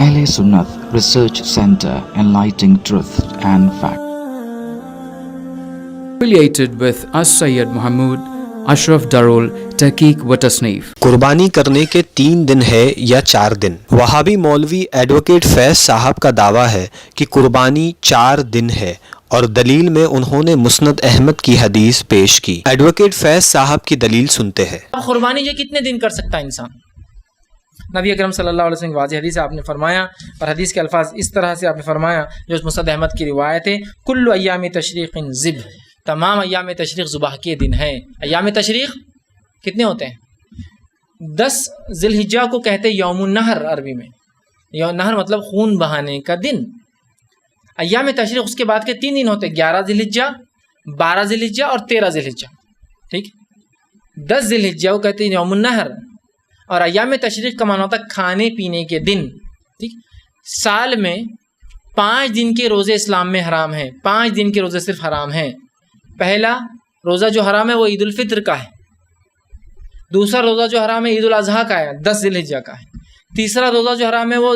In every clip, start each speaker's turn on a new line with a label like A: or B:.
A: Ahle Sunnat Research Center, enlightening truth and fact.
B: Affiliated with As-Sayyid Muhammad Ashraf Darul Tahqiq wa Tasneef.
C: قربانی کرنے کے 3 دن ہے یا 4 دن؟ وہابی مولوی ایڈوکیٹ فیض صاحب کا دعویٰ ہے کہ قربانی 4 دن ہے اور دلیل میں انہوں نے مسند احمد کی حدیث پیش کی۔ ایڈوکیٹ فیض صاحب کی دلیل سنتے ہیں۔
D: قربانی جو کتنے دن کر سکتا ہے انسان؟ نبی اکرم صلی اللہ علیہ وسلم کی واضح حدیث آپ نے فرمایا، اور حدیث کے الفاظ اس طرح سے آپ نے فرمایا جو مسند احمد کی روایت ہے، کل ایام تشریق ذبح، تمام ایام تشریق ذبح کے دن ہیں۔ ایام تشریق کتنے ہوتے ہیں؟ 10 ذی الحجہ کو کہتے ہیں یوم النحر عربی میں، یوم نحر مطلب خون بہانے کا دن۔ ایام تشریق اس کے بعد کے 3 دن ہوتے ہیں، 11 ذی الحجہ، 12 ذی الحجہ اور 13 ذی الحجہ، ٹھیک۔ 10 ذی الحجہ کو کہتے ہیں یوم النحر، اور ایام تشریق کا معنی ہوتا ہے کھانے پینے کے دن، ٹھیک۔ سال میں 5 دن کے روزے اسلام میں حرام ہیں، 5 دن کے روزے صرف حرام ہیں۔ پہلا روزہ جو حرام ہے وہ عید الفطر کا ہے، دوسرا روزہ جو حرام ہے عید الاضحیٰ کا ہے، 10 ذی الحجہ کا ہے، تیسرا روزہ جو حرام ہے وہ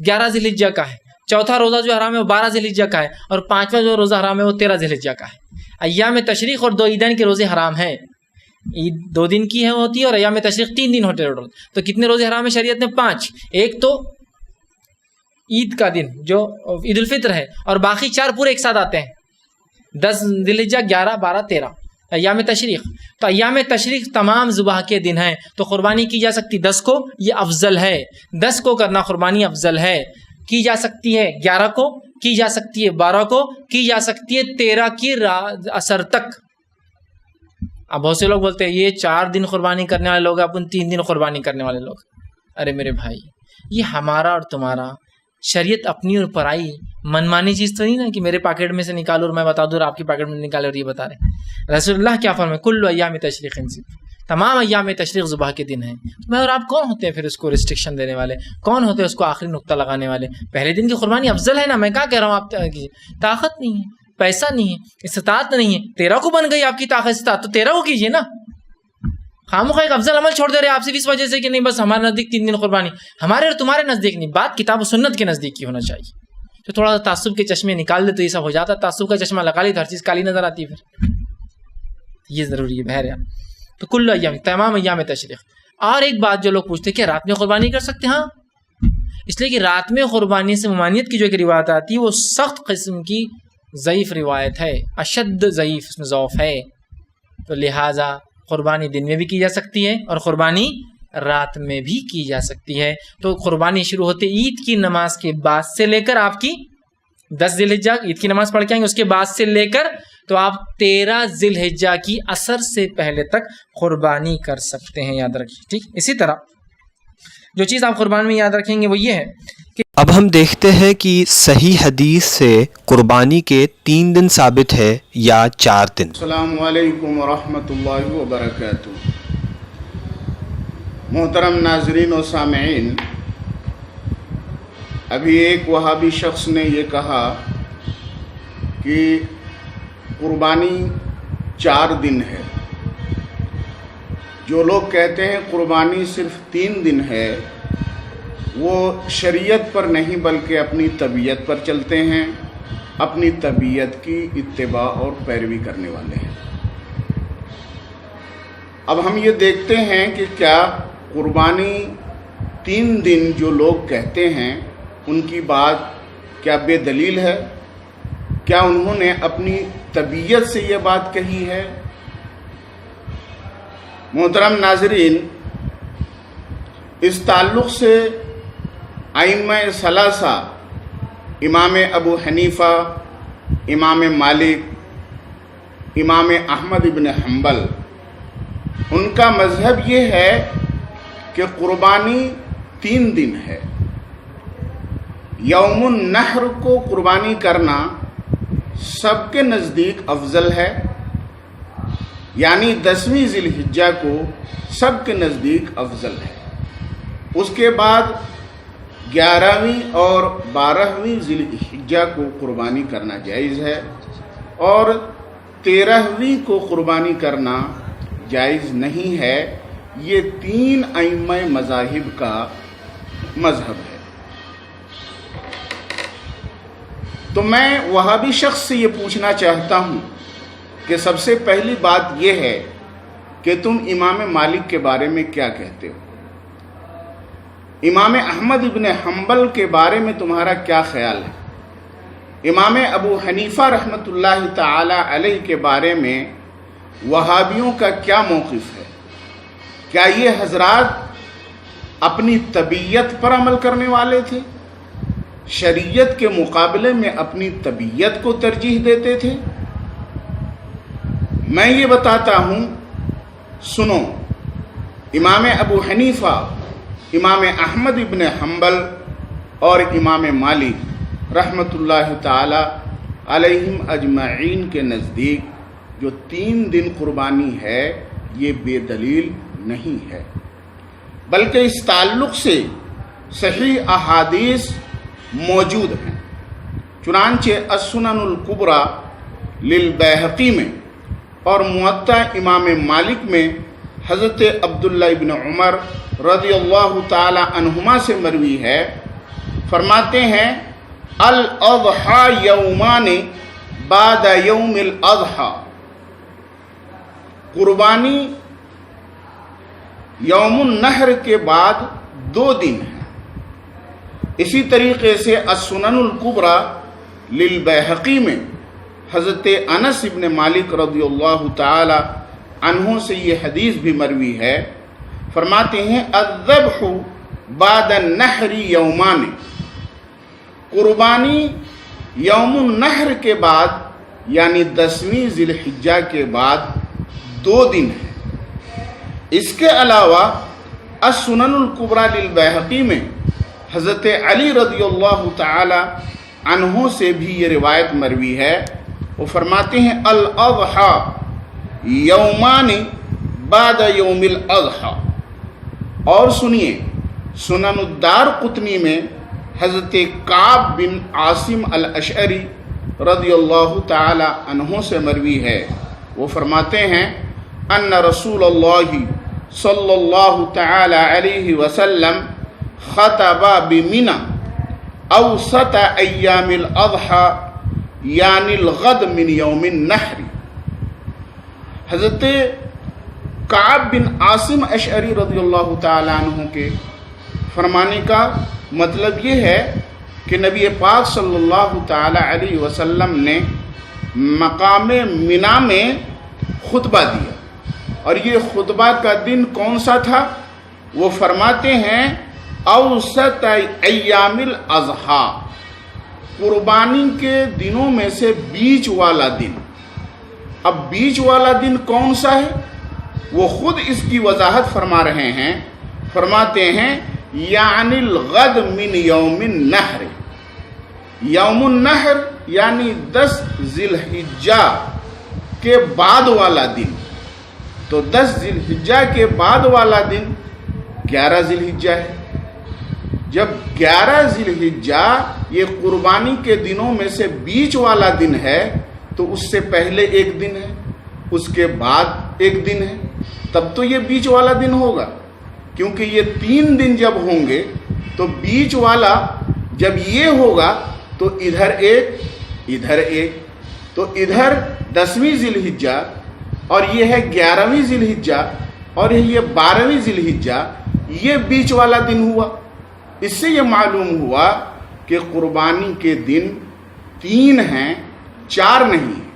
D: 11 ذی الحجہ کا ہے، چوتھا روزہ جو حرام ہے وہ 12 ذی الحجہ کا ہے، اور 5واں جو روزہ حرام ہے وہ 13 ذی الحجہ کا ہے۔ ایام تشریق اور 2 عیدین کے روزے حرام ہیں، عید 2 دن کی ہوتی ہے اور ایام تشریق 3 دن ہوتے ہیں۔ تو کتنے روزے حرام ہے شریعت نے؟ 5۔ ایک تو عید کا دن جو عید الفطر ہے، اور باقی 4 پورے ایک ساتھ آتے ہیں، 10 ذی الحجہ، 11، 12، 13 ایام تشریق۔ تو ایام تشریق تمام ذبح کے دن ہیں، تو قربانی کی جا سکتی 10 کو، یہ افضل ہے، 10 کو کرنا قربانی افضل ہے۔ کی جا سکتی ہے 11 کو، کی جا سکتی ہے 12 کو، کی جا سکتی ہے 13 کی اثر تک۔ اب بہت سے لوگ بولتے ہیں یہ 4 دن قربانی کرنے والے لوگ، اپن 3 دن قربانی کرنے والے لوگ۔ ارے میرے بھائی، یہ ہمارا اور تمہارا شریعت اپنی اور پرائی منمانی چیز تو نہیں نا کہ میرے پاکٹ میں سے نکالو اور میں بتا دوں اور آپ کی پاکٹ میں نکالے اور یہ بتا رہے۔ رسول اللہ کیا فرمائے؟ کل ایام تشریق ذبح، تمام ایام تشریق ذبح کے دن ہیں۔ میں اور آپ کون ہوتے ہیں پھر اس کو ریسٹرکشن دینے والے؟ کون ہوتے ہیں اس کو آخری نقطہ لگانے والے؟ پہلے دن کی قربانی افضل ہے نا، میں کیا کہہ رہا ہوں؟ آپ طاقت نہیں ہے، پیسہ نہیں ہے، استطاعت نہیں ہے، 13 کو بن گئی آپ کی طاقت استطاعت، تو 13 کو کیجیے نا۔ خامخواہ ایک افضل عمل چھوڑ دے رہے آپ صرف اس وجہ سے کہ نہیں بس ہمارے نزدیک 3 دن قربانی، ہمارے اور تمہارے نزدیک نہیں، بات کتاب و سنت کے نزدیک کی ہونا چاہیے۔ تو تھوڑا سا تعصب کے چشمے نکال دے تو یہ سب ہو جاتا، تعصب کا چشمہ لگا لی تو ہر چیز کالی نظر آتی ہے، پھر یہ ضروری ہے بہرحال۔ تو کل ایام، تمام ایام تشریق۔ اور ایک بات جو لوگ پوچھتے کہ رات میں قربانی کر سکتے ہیں؟ ہاں، اس لیے کہ رات میں قربانی سے ممانعت کی جو ایک روایت آتی ہے وہ سخت قسم کی ضعیف روایت ہے، اشد ضعیف، اس میں ضعف ہے۔ تو لہٰذا قربانی دن میں بھی کی جا سکتی ہے اور قربانی رات میں بھی کی جا سکتی ہے۔ تو قربانی شروع ہوتے عید کی نماز کے بعد سے لے کر آپ کی 10 ذی الحجہ عید کی نماز پڑھ کے آئیں گے، اس کے بعد سے لے کر تو آپ 13 ذی الحجہ کی اثر سے پہلے تک قربانی کر سکتے ہیں، یاد رکھیے، ٹھیک۔ اسی طرح جو چیز آپ قربانی میں یاد رکھیں گے وہ یہ ہے کہ
C: اب ہم دیکھتے ہیں کہ صحیح حدیث سے قربانی کے 3 دن ثابت ہے یا 4 دن۔
E: السلام علیکم ورحمۃ اللہ وبرکاتہ۔ محترم ناظرین و سامعین، ابھی ایک وہابی شخص نے یہ کہا کہ قربانی 4 دن ہے۔ جو لوگ کہتے ہیں قربانی صرف 3 دن ہے وہ شریعت پر نہیں بلکہ اپنی طبیعت پر چلتے ہیں، اپنی طبیعت کی اتباع اور پیروی کرنے والے ہیں۔ اب ہم یہ دیکھتے ہیں کہ کیا قربانی 3 دن جو لوگ کہتے ہیں ان کی بات کیا بے دلیل ہے؟ کیا انہوں نے اپنی طبیعت سے یہ بات کہی ہے؟ محترم ناظرین، اس تعلق سے ائمہ ثلاثہ امام ابو حنیفہ، امام مالک، امام احمد بن حنبل، ان کا مذہب یہ ہے کہ قربانی 3 دن ہے۔ یوم النحر کو قربانی کرنا سب کے نزدیک افضل ہے، یعنی 10ویں ذی الحجہ کو سب کے نزدیک افضل ہے۔ اس کے بعد 11ویں اور 12ویں ذی الحجہ کو قربانی کرنا جائز ہے، اور 13ویں کو قربانی کرنا جائز نہیں ہے۔ یہ 3 ائمہ مذاہب کا مذہب ہے۔ تو میں وہابی شخص سے یہ پوچھنا چاہتا ہوں کہ سب سے پہلی بات یہ ہے کہ تم امام مالک کے بارے میں کیا کہتے ہو؟ امام احمد ابن حنبل کے بارے میں تمہارا کیا خیال ہے؟ امام ابو حنیفہ رحمۃ اللہ تعالی علیہ کے بارے میں وہابیوں کا کیا موقف ہے؟ کیا یہ حضرات اپنی طبیعت پر عمل کرنے والے تھے؟ شریعت کے مقابلے میں اپنی طبیعت کو ترجیح دیتے تھے؟ میں یہ بتاتا ہوں، سنو، امام ابو حنیفہ، امام احمد ابن حنبل اور امام مالک رحمۃ اللہ تعالی علیہم اجمعین کے نزدیک جو 3 دن قربانی ہے یہ بے دلیل نہیں ہے، بلکہ اس تعلق سے صحیح احادیث موجود ہیں۔ چنانچہ السنن الکبریٰ للبیہقی میں اور موطأ امام مالک میں حضرت عبداللہ ابن عمر رضی اللہ تعالی عنہما سے مروی ہے، فرماتے ہیں الاضحیٰ یومان بعد یوم الاضحیٰ، قربانی یوم النحر کے بعد 2 دن ہے۔ اسی طریقے سے السنن الکبریٰ للبیہقی میں حضرت انس ابن مالک رضی اللہ تعالی عنہ سے یہ حدیث بھی مروی ہے، فرماتے ہیں الذبح بعد النحر یومان، قربانی یوم النحر کے بعد یعنی 10ویں ذی الحجہ کے بعد 2 دن ہے۔ اس کے علاوہ السنن الکبریٰ للبیہقی میں حضرت علی رضی اللہ تعالی عنہ سے بھی یہ روایت مروی ہے، وہ فرماتے ہیں الاضحیٰ یومان بعد یوم الاضحیٰ۔ اور سنیے، سنن الدارقطنی میں حضرت کعب بن عاصم الاشعری رضی اللہ تعالی عنہ سے مروی ہے، وہ فرماتے ہیں ان رسول اللہ صلی اللہ تعالی علیہ وسلم خطب بمنی اوسط ایام الاضحیٰ یعنی الغد من یوم النحر۔ حضرت کعب بن عاصم اشعری رضی اللہ تعالی عنہ کے فرمانے کا مطلب یہ ہے کہ نبی پاک صلی اللہ تعالی علیہ وسلم نے مقام منی میں خطبہ دیا، اور یہ خطبہ کا دن کون سا تھا؟ وہ فرماتے ہیں اوسط ایام الاضحیٰ، قربانی کے دنوں میں سے بیچ والا دن۔ اب بیچ والا دن کون سا ہے؟ وہ خود اس کی وضاحت فرما رہے ہیں، فرماتے ہیں یعنی الغد من یوم النحر، یوم النحر یعنی 10 ذی الحجہ کے بعد والا دن۔ تو 10 ذی الحجہ کے بعد والا دن 11 ذی الحجہ ہے۔ جب 11 ذی الحجہ یہ قربانی کے دنوں میں سے بیچ والا دن ہے تو اس سے پہلے 1 دن ہے، اس کے بعد 1 دن ہے، تب تو یہ بیچ والا دن ہوگا، کیونکہ یہ 3 دن جب ہوں گے تو بیچ والا جب یہ ہوگا تو ادھر 1 ادھر 1، تو ادھر 10ویں ذی الحجہ اور یہ ہے 11ویں ذی الحجہ اور یہ 12ویں ذی الحجہ، یہ بیچ والا دن ہوا۔ اس سے یہ معلوم ہوا کہ قربانی کے دن 3 ہیں، 4 نہیں ہیں۔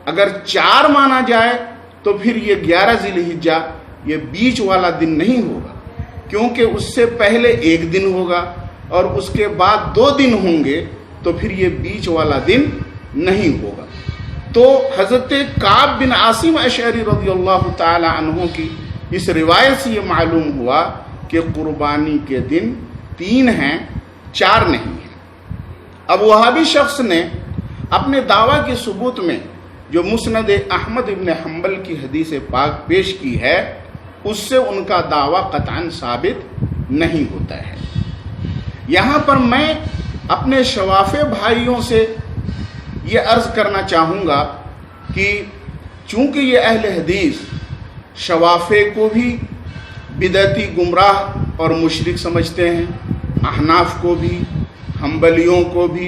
E: اگر 4 مانا جائے تو پھر یہ 11 ذی الحجہ یہ بیچ والا دن نہیں ہوگا، کیونکہ اس سے پہلے 1 دن ہوگا اور اس کے بعد 2 دن ہوں گے، تو پھر یہ بیچ والا دن نہیں ہوگا۔ تو حضرت کعب بن عاصم اشعری رضی اللہ تعالی عنہ کی اس روایت سے یہ معلوم ہوا کہ قربانی کے دن 3 ہیں، 4 نہیں ہیں۔ اب وہابی شخص نے اپنے دعویٰ کے ثبوت میں جو مسند احمد ابن حنبل کی حدیث پاک پیش کی ہے، اس سے ان کا دعویٰ قطعاً ثابت نہیں ہوتا ہے۔ یہاں پر میں اپنے شوافع بھائیوں سے یہ عرض کرنا چاہوں گا کہ چونکہ یہ اہل حدیث شوافع کو بھی بدعتی گمراہ اور مشرک سمجھتے ہیں، احناف کو بھی، حنبلیوں کو بھی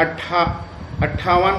E: 58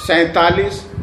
E: 47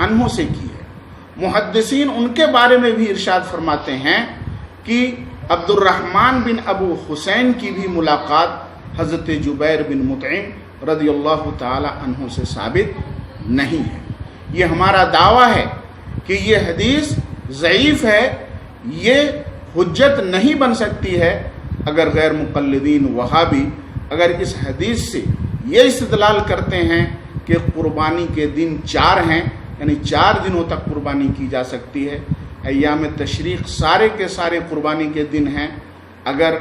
E: عنہ سے کی ہے۔ محدثین ان کے بارے میں بھی ارشاد فرماتے ہیں کہ عبد الرحمن بن ابو حسین کی بھی ملاقات حضرت جبیر بن مطعم رضی اللہ تعالی عنہ سے ثابت نہیں ہے۔ یہ ہمارا دعویٰ ہے کہ یہ حدیث ضعیف ہے، یہ حجت نہیں بن سکتی ہے اگر غیر مقلدین وہابی اگر اس حدیث سے یہ استدلال کرتے ہیں کہ قربانی کے دن 4 ہیں، یعنی 4 دنوں تک قربانی کی جا سکتی ہے، ایام تشریق سارے کے سارے قربانی کے دن ہیں، اگر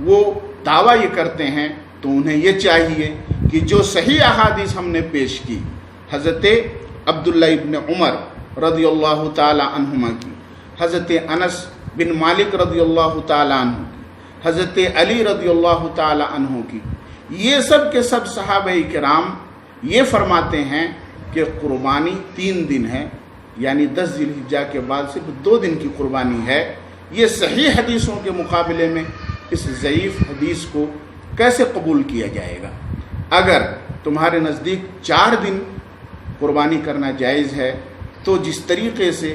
E: وہ دعویٰ یہ کرتے ہیں تو انہیں یہ چاہیے کہ جو صحیح احادیث ہم نے پیش کی، حضرت عبداللہ ابن عمر رضی اللہ تعالی عنہما کی، حضرت انس بن مالک رضی اللہ تعالی عنہ کی، حضرت علی رضی اللہ تعالی عنہ کی، یہ سب کے سب صحابہ کرام یہ فرماتے ہیں کہ قربانی 3 دن ہے، یعنی 10 ذی الحجہ کے بعد صرف 2 دن کی قربانی ہے۔ یہ صحیح حدیثوں کے مقابلے میں اس ضعیف حدیث کو کیسے قبول کیا جائے گا؟ اگر تمہارے نزدیک 4 دن قربانی کرنا جائز ہے تو جس طریقے سے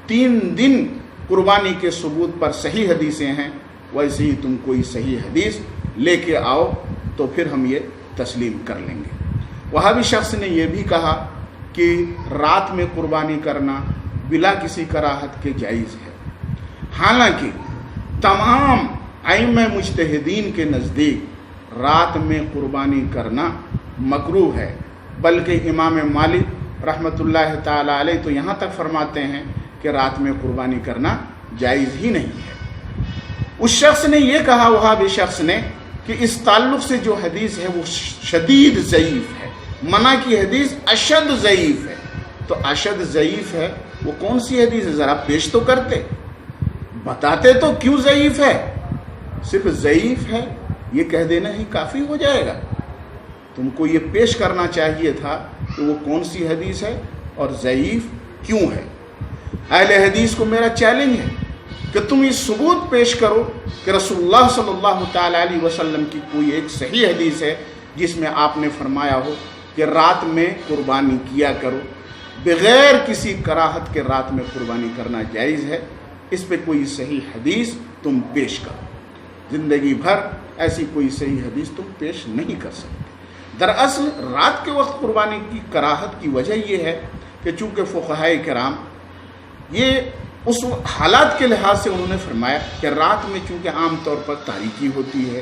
E: 3 دن قربانی کے ثبوت پر صحیح حدیثیں ہیں، ویسے ہی تم کوئی صحیح حدیث لے کے آؤ تو پھر ہم یہ تسلیم کر لیں گے۔ وہابی شخص نے یہ بھی کہا کہ رات میں قربانی کرنا بلا کسی کراہت کے جائز ہے، حالانکہ تمام ائمہ مجتہدین کے نزدیک رات میں قربانی کرنا مکروہ ہے، بلکہ امام مالک رحمۃ اللہ تعالی علیہ تو یہاں تک فرماتے ہیں کہ رات میں قربانی کرنا جائز ہی نہیں ہے۔ اس شخص نے یہ کہا، وہابی شخص نے، کہ اس تعلق سے جو حدیث ہے وہ شدید ضعیف ہے، منع کی حدیث اشد ضعیف ہے۔ تو اشد ضعیف ہے وہ کون سی حدیث ہے؟ ذرا پیش تو کرتے، بتاتے تو کیوں ضعیف ہے؟ صرف ضعیف ہے یہ کہہ دینا ہی کافی ہو جائے گا؟ تم کو یہ پیش کرنا چاہیے تھا کہ وہ کون سی حدیث ہے اور ضعیف کیوں ہے۔ اہل حدیث کو میرا چیلنج ہے کہ تم یہ ثبوت پیش کرو کہ رسول اللہ صلی اللہ تعالی علیہ وسلم کی کوئی ایک صحیح حدیث ہے جس میں آپ نے فرمایا ہو کہ رات میں قربانی کیا کرو، بغیر کسی کراہت کے رات میں قربانی کرنا جائز ہے۔ اس پہ کوئی صحیح حدیث تم پیش کرو۔ زندگی بھر ایسی کوئی صحیح حدیث تم پیش نہیں کر سکتے۔ دراصل رات کے وقت قربانی کی کراہت کی وجہ یہ ہے کہ چونکہ فقہائے کرام یہ اس حالات کے لحاظ سے انہوں نے فرمایا کہ رات میں چونکہ عام طور پر تاریکی ہوتی ہے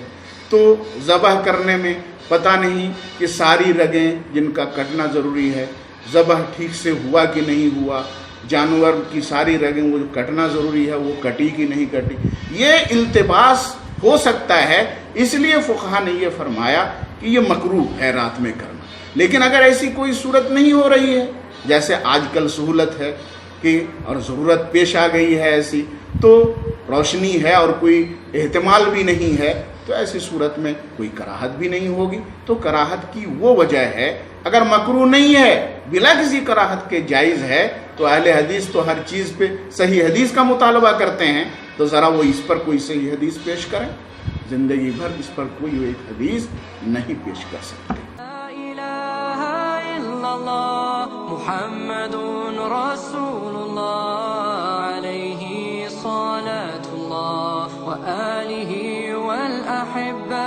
E: تو ذبح کرنے میں پتہ نہیں کہ ساری رگیں جن کا کٹنا ضروری ہے، ذبح ٹھیک سے ہوا کہ نہیں ہوا، جانور کی ساری رگیں وہ جو کٹنا ضروری ہے وہ کٹی کہ نہیں کٹی، یہ التباس ہو سکتا ہے۔ اس لیے فقہا نے یہ فرمایا کہ یہ مکروہ ہے رات میں کرنا۔ لیکن اگر ایسی کوئی صورت نہیں ہو رہی ہے، جیسے آج کل سہولت ہے کہ اور ضرورت پیش آ گئی ہے ایسی، تو روشنی ہے اور کوئی احتمال بھی نہیں ہے، تو ایسی صورت میں کوئی کراہت بھی نہیں ہوگی۔ تو کراہت کی وہ وجہ ہے، اگر مکروہ نہیں ہے بلا کسی کراہت کے جائز ہے، تو اہل حدیث تو ہر چیز پہ صحیح حدیث کا مطالبہ کرتے ہیں، تو ذرا وہ اس پر کوئی صحیح حدیث پیش کریں۔ زندگی بھر اس پر کوئی ایک حدیث نہیں پیش کر سکتے۔
F: لا الہ الا اللہ محمد رسول اللہ علیہ صلاة اللہ وآلہ والأحبہ